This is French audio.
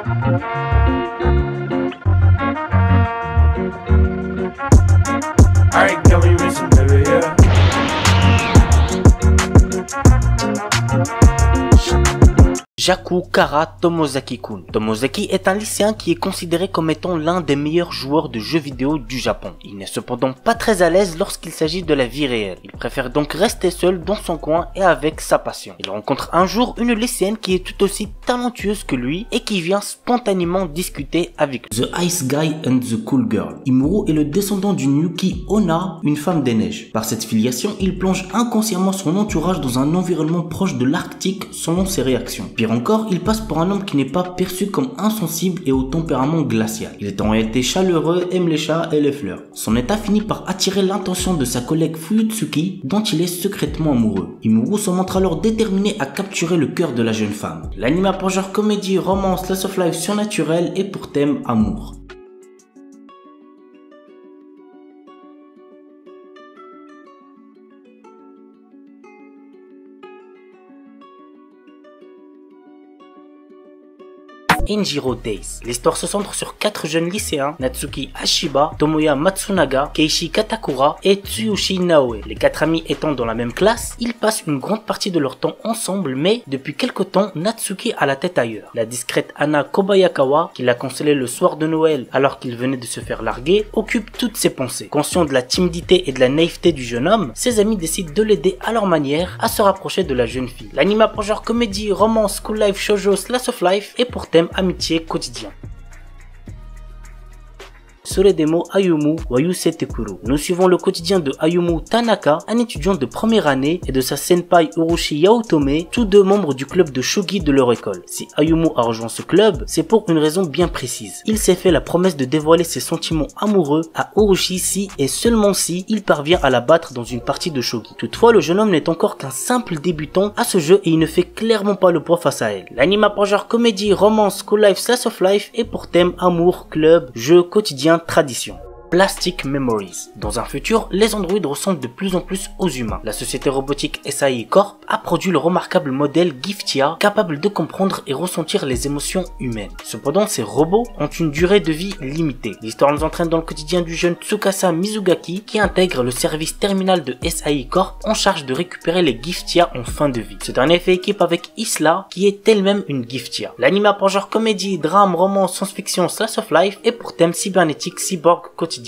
Alright, can we listen, baby, yeah? Jaku Kara Tomozaki-kun. Tomozaki est un lycéen qui est considéré comme étant l'un des meilleurs joueurs de jeux vidéo du Japon. Il n'est cependant pas très à l'aise lorsqu'il s'agit de la vie réelle. Il préfère donc rester seul dans son coin et avec sa passion. Il rencontre un jour une lycéenne qui est tout aussi talentueuse que lui et qui vient spontanément discuter avec lui. The Ice Guy and the Cool Girl. Imuro est le descendant d'une Yuki Onna, une femme des neiges. Par cette filiation, il plonge inconsciemment son entourage dans un environnement proche de l'Arctique selon ses réactions. Pire encore, il passe pour un homme qui n'est pas perçu comme insensible et au tempérament glacial. Il est en réalité chaleureux, aime les chats et les fleurs. Son état finit par attirer l'attention de sa collègue Fuyutsuki, dont il est secrètement amoureux. Imuro se montre alors déterminé à capturer le cœur de la jeune femme. L'anime a pour genre comédie, romance, slice of life surnaturel et pour thème amour. Enjiro Days. L'histoire se centre sur 4 jeunes lycéens, Natsuki Ashiba, Tomoya Matsunaga, Keishi Katakura et Tsuyoshi Naoe. Les 4 amis étant dans la même classe, ils passent une grande partie de leur temps ensemble, mais depuis quelque temps, Natsuki a la tête ailleurs. La discrète Anna Kobayakawa, qui l'a consolé le soir de Noël alors qu'il venait de se faire larguer, occupe toutes ses pensées. Conscient de la timidité et de la naïveté du jeune homme, ses amis décident de l'aider à leur manière à se rapprocher de la jeune fille. L'anime a pour genre comédie, romance, cool life, shoujo, slice of life et pour thème amitié quotidien. Soredemo Ayumu wa Yusetekuru. Nous suivons le quotidien de Ayumu Tanaka, un étudiant de première année, et de sa senpai Urushi Yaotome, tous deux membres du club de shogi de leur école. Si Ayumu a rejoint ce club, c'est pour une raison bien précise. Il s'est fait la promesse de dévoiler ses sentiments amoureux à Urushi si et seulement si il parvient à la battre dans une partie de shogi. Toutefois, le jeune homme n'est encore qu'un simple débutant à ce jeu et il ne fait clairement pas le poids face à elle. L'anime a pour genre comédie, romance, cool life, slice of life et pour thème amour, club, jeu quotidien, tradition. Plastic Memories. Dans un futur, les androïdes ressemblent de plus en plus aux humains. La société robotique SAI Corp a produit le remarquable modèle Giftia, capable de comprendre et ressentir les émotions humaines. Cependant, ces robots ont une durée de vie limitée. L'histoire nous entraîne dans le quotidien du jeune Tsukasa Mizugaki qui intègre le service terminal de SAI Corp en charge de récupérer les Giftia en fin de vie. Ce dernier fait équipe avec Isla qui est elle-même une Giftia. L'anime a pour genre comédie, drame, romance, science-fiction, slice of life et pour thème cybernétique, cyborg, quotidien.